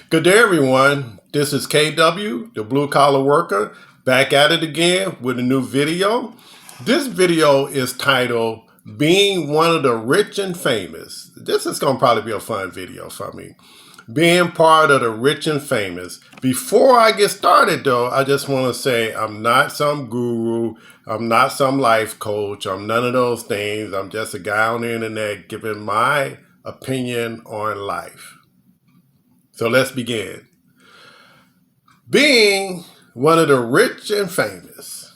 Good day, everyone. This is KW, the Blue Collar Worker, back at it again with a new video. This video is titled Being One of the Rich and Famous. This is going to probably be a fun video for me. Being part of the rich and famous. Before I get started, though, I just want to say I'm not some guru. I'm not some life coach. I'm none of those things. I'm just a guy on the internet giving my opinion on life. So let's begin. Being one of the rich and famous.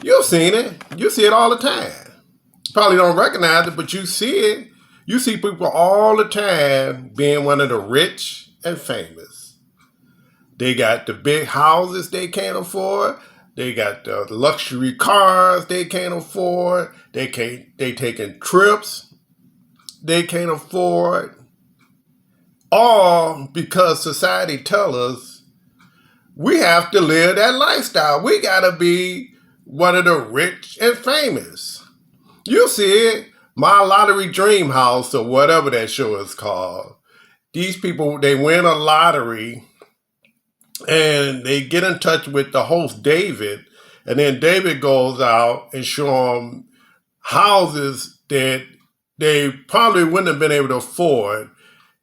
You've seen it. You see it all the time. You probably don't recognize it, but you see it. You see people all the time being one of the rich and famous. They got the big houses they can't afford. They got the luxury cars they can't afford. They taking trips they can't afford. All because society tells us we have to live that lifestyle. We got to be one of the rich and famous. You see it, My Lottery Dream House or whatever that show is called. These people, they win a lottery and they get in touch with the host, David. And then David goes out and show them houses that they probably wouldn't have been able to afford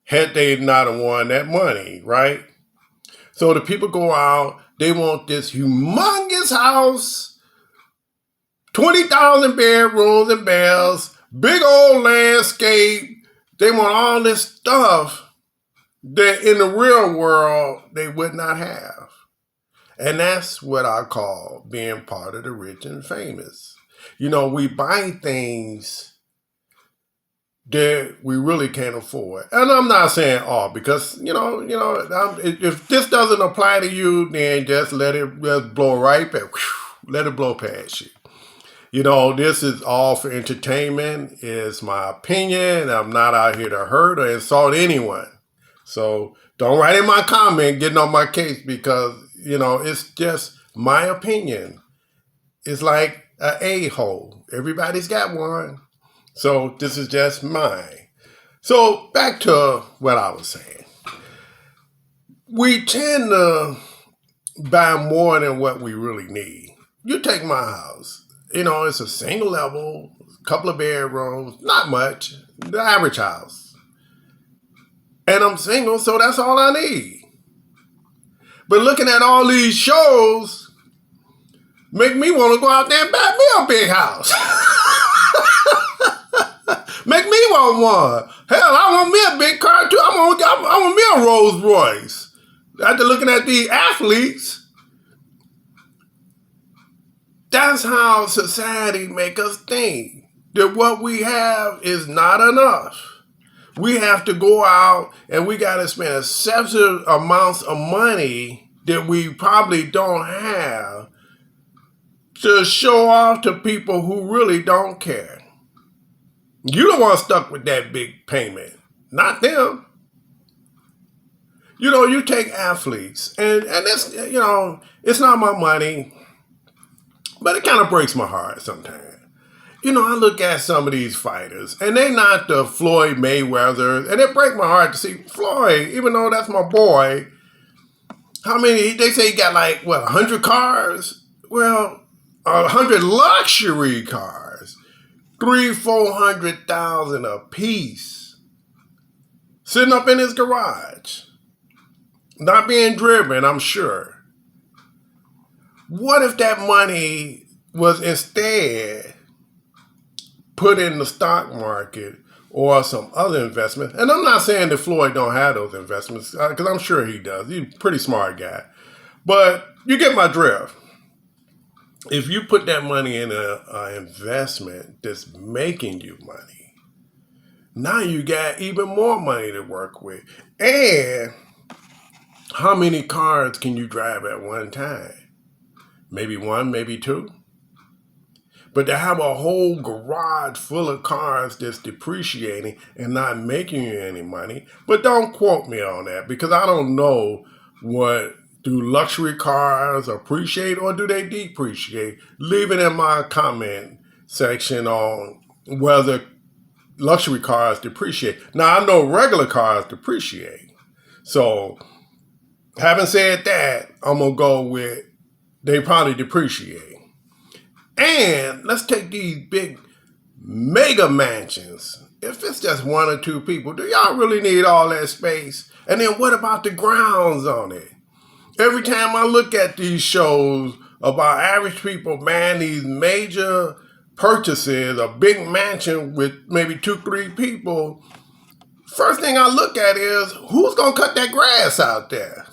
had they not have won that money, right? So the people go out, they want this humongous house, 20,000 bedrooms and baths, big old landscape. They want all this stuff that in the real world they would not have. And that's what I call being part of the rich and famous. You know, we buy things that we really can't afford. And I'm not saying all because, if this doesn't apply to you, then just let it blow right past. Let it blow past you. You know, this is all for entertainment. It's my opinion. I'm not out here to hurt or insult anyone. So don't write in my comment getting on my case because, it's just my opinion. It's like an a-hole. Everybody's got one. So this is just mine. So back to what I was saying. We tend to buy more than what we really need. You take my house. It's a single level, a couple of bedrooms, not much, the average house. And I'm single, so that's all I need. But looking at all these shows make me want to go out there and buy me a big house. Make me want one. Hell, I want me a big car too. I want me a Rolls Royce. After looking at these athletes, that's how society make us think that what we have is not enough. We have to go out and we got to spend excessive amounts of money that we probably don't have to show off to people who really don't care. You don't want stuck with that big payment. Not them. You take athletes, and it's, it's not my money, but it kind of breaks my heart sometimes. I look at some of these fighters, and they're not the Floyd Mayweather, and it breaks my heart to see Floyd, even though that's my boy. How many, they say he got 100 cars? Well, 100 luxury cars. 300,000-400,000 a piece, sitting up in his garage, not being driven, I'm sure. What if that money was instead put in the stock market or some other investment? And I'm not saying that Floyd don't have those investments, because I'm sure he does. He's a pretty smart guy. But you get my drift. If you put that money in an investment that's making you money, now you got even more money to work with. And how many cars can you drive at one time? Maybe one, maybe two. But to have a whole garage full of cars that's depreciating and not making you any money, but don't quote me on that because I don't know what. Do luxury cars appreciate or do they depreciate? Leave it in my comment section on whether luxury cars depreciate. Now, I know regular cars depreciate. So, having said that, I'm going to go with they probably depreciate. And let's take these big mega mansions. If it's just one or two people, do y'all really need all that space? And then what about the grounds on it? Every time I look at these shows about average people buying these major purchases, a big mansion with maybe 2-3 people, first thing I look at is who's gonna cut that grass out there?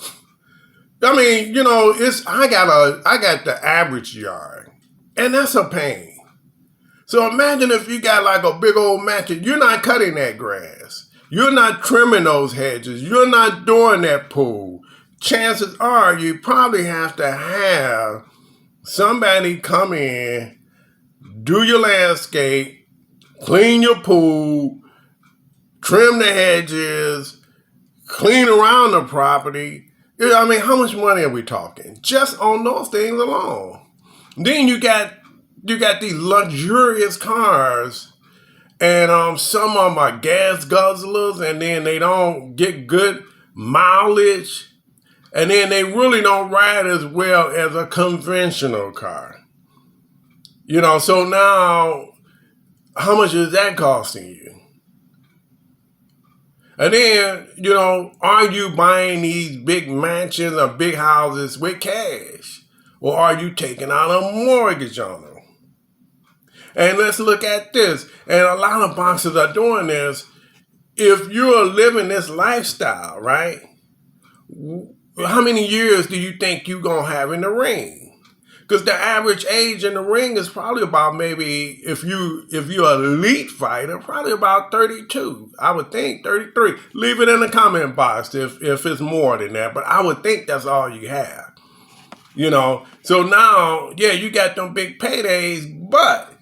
I mean, I got the average yard, and that's a pain. So imagine if you got like a big old mansion, you're not cutting that grass. You're not trimming those hedges. You're not doing that pool. Chances are you probably have to have somebody come in, do your landscape, clean your pool, trim the hedges, clean around the property. I mean, how much money are we talking? Just on those things alone. Then you got these luxurious cars, and some of them are gas guzzlers, and then they don't get good mileage, and then they really don't ride as well as a conventional car. So now, how much is that costing you? And then, are you buying these big mansions or big houses with cash? Or are you taking out a mortgage on them? And let's look at this. And a lot of boxers are doing this. If you're living this lifestyle, right? How many years do you think you're going to have in the ring? Because the average age in the ring is probably about, maybe, if you're an elite fighter, probably about 32. I would think 33. Leave it in the comment box if it's more than that. But I would think that's all you have. So now, yeah, you got them big paydays, but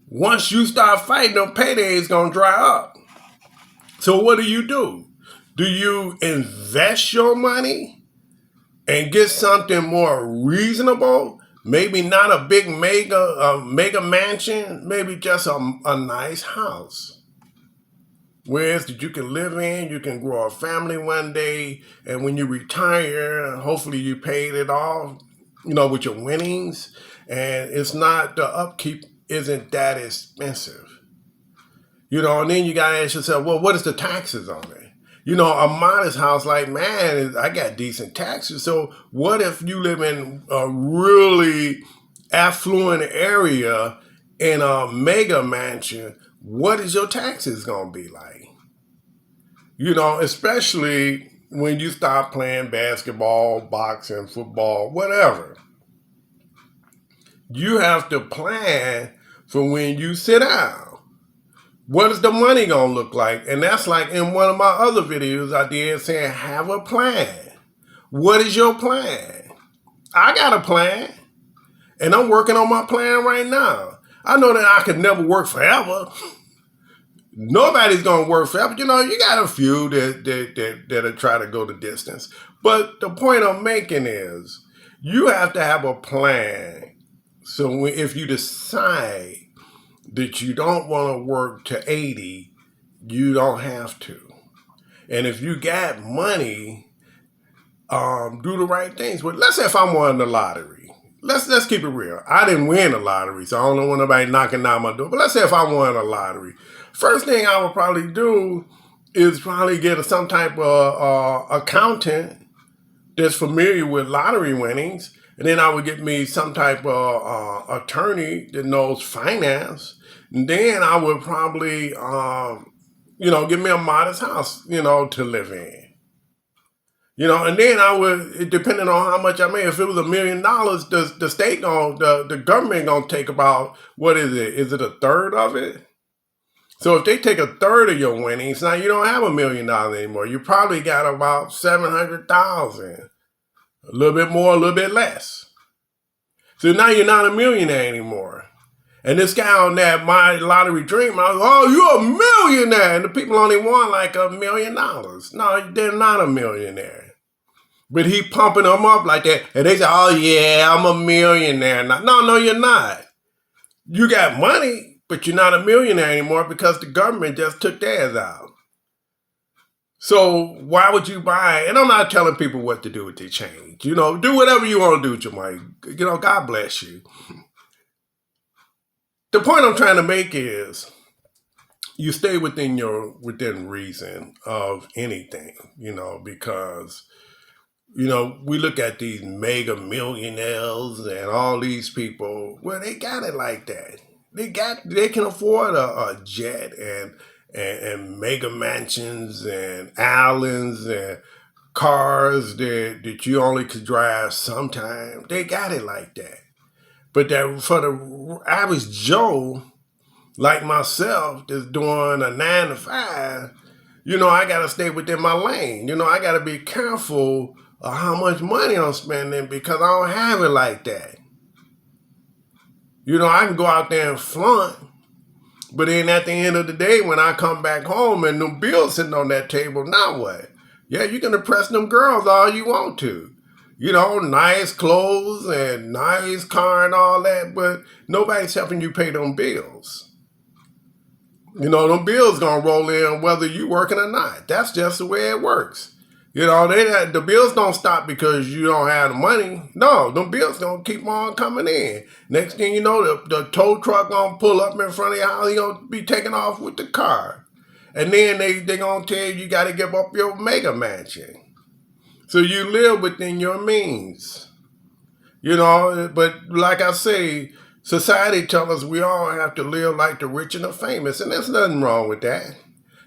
once you start fighting, them paydays going to dry up. So what do? Do you invest your money and get something more reasonable? Maybe not a big mega mansion, maybe just a nice house. Whereas that you can live in, you can grow a family one day, and when you retire, hopefully you paid it off, with your winnings, and it's not, the upkeep isn't that expensive. And then you gotta ask yourself, well, what is the taxes on it? A modest house, like, man, I got decent taxes. So what if you live in a really affluent area in a mega mansion? What is your taxes going to be like? Especially when you start playing basketball, boxing, football, whatever. You have to plan for when you sit down. What is the money going to look like? And that's like in one of my other videos I did saying, have a plan. What is your plan? I got a plan, and I'm working on my plan right now. I know that I could never work forever. Nobody's going to work forever. You got a few that try to go the distance. But the point I'm making is you have to have a plan. So if you decide that you don't want to work to 80, you don't have to. And if you got money, do the right things. But let's say if I won the lottery. Let's keep it real. I didn't win the lottery, so I don't want nobody knocking down my door. But let's say if I won a lottery. First thing I would probably do is probably get some type of accountant that's familiar with lottery winnings. And then I would get me some type of attorney that knows finance. And then I would probably, give me a modest house, to live in. And then I would, depending on how much I made, if it was $1 million, the state the government gonna take about, what is it? Is it a third of it? So if they take a third of your winnings, now you don't have $1 million anymore. You probably got about 700,000, a little bit more, a little bit less. So now you're not a millionaire anymore. And this guy on that My Lottery Dream, I was, oh, you're a millionaire. And the people only won like $1 million. No, they're not a millionaire. But he pumping them up like that. And they say, oh, yeah, I'm a millionaire. No, you're not. You got money, but you're not a millionaire anymore because the government just took theirs out. So why would you buy? And I'm not telling people what to do with their change. You know, do whatever you want to do with your money. You know, God bless you. The point I'm trying to make is you stay within reason of anything, you know, because you know, we look at these mega millionaires and all these people, well, they got it like that. They can afford a jet and mega mansions and islands and cars that you only could drive sometime. They got it like that. But that for the average Joe like myself that's doing a 9 to 5, you know, I gotta stay within my lane. You know, I gotta be careful of how much money I'm spending because I don't have it like that. You know, I can go out there and flaunt, but then at the end of the day, when I come back home and them bills sitting on that table, now what? Yeah, you can impress them girls all you want to. You know, nice clothes and nice car and all that, but nobody's helping you pay them bills. You know, them bills gonna roll in whether you working or not. That's just the way it works. You know, the bills don't stop because you don't have the money. No, them bills gonna keep on coming in. Next thing you know, the tow truck gonna pull up in front of your house. You gonna be taking off with the car, and then they gonna tell you gotta give up your mega mansion. So you live within your means. You know, but like I say, society tells us we all have to live like the rich and the famous, and there's nothing wrong with that.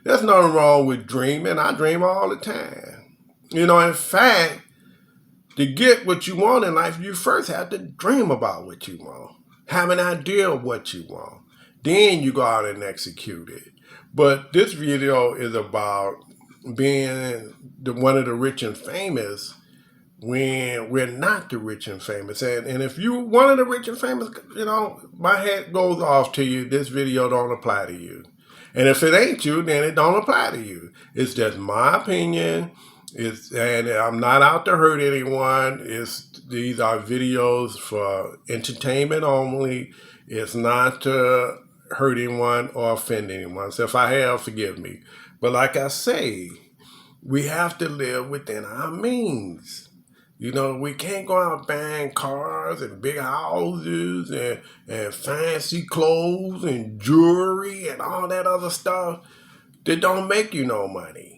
There's nothing wrong with dreaming. I dream all the time. You know, in fact, to get what you want in life, you first have to dream about what you want, have an idea of what you want. Then you go out and execute it. But this video is about being one of the rich and famous when we're not the rich and famous. And if you're one of the rich and famous, you know, my hat goes off to you. This video don't apply to you. And if it ain't you, then it don't apply to you. It's just my opinion. And I'm not out to hurt anyone. These are videos for entertainment only. It's not to hurt anyone or offend anyone. So if I have, forgive me. But like I say, we have to live within our means. You know, we can't go out buying cars and big houses and fancy clothes and jewelry and all that other stuff that don't make you no money.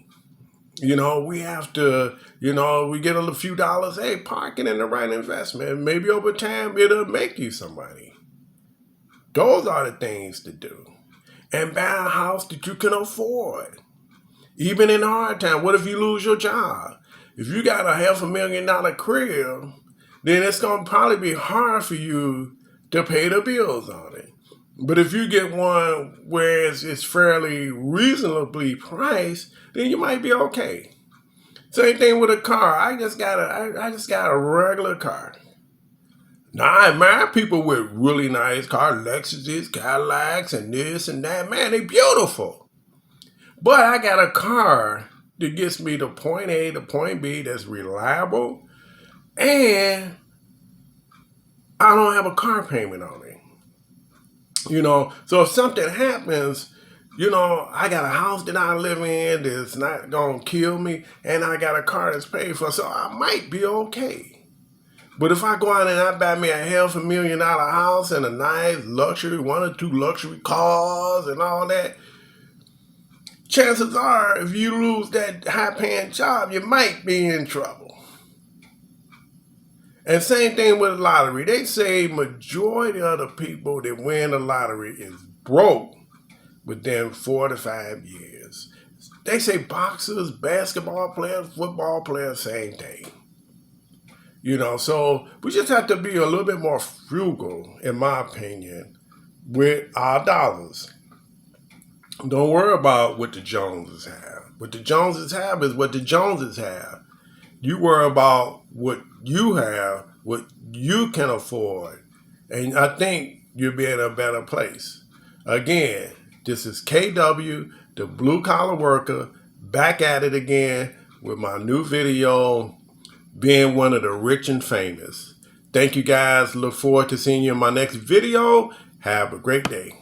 You know, we have to, you know, we get a few dollars, hey, park it in the right investment. Maybe over time it'll make you some money. Those are the things to do. And buy a house that you can afford. Even in hard time, what if you lose your job? If you got a $500,000 crib, then it's going to probably be hard for you to pay the bills on it. But if you get one where it's fairly reasonably priced, then you might be okay. Same thing with a car. I just got a regular car. Now I admire people with really nice cars, Lexuses, Cadillacs, and this and that. Man, they beautiful. But I got a car that gets me to point A to point B that's reliable, and I don't have a car payment on it. You know, so if something happens, you know, I got a house that I live in that's not going to kill me, and I got a car that's paid for, so I might be okay. But if I go out and I buy me a $500,000 house and a nice luxury, 1 or 2 luxury cars and all that, chances are if you lose that high-paying job, you might be in trouble. And same thing with the lottery. They say majority of the people that win the lottery is broke within 4 to 5 years. They say boxers, basketball players, football players, same thing. You know, so we just have to be a little bit more frugal, in my opinion, with our dollars. Don't worry about what the Joneses have. What the Joneses have is what the Joneses have. You worry about what you have, what you can afford. And I think you'll be in a better place. Again, this is KW, the blue collar worker, back at it again with my new video, being one of the rich and famous. Thank you guys. Look forward to seeing you in my next video. Have a great day.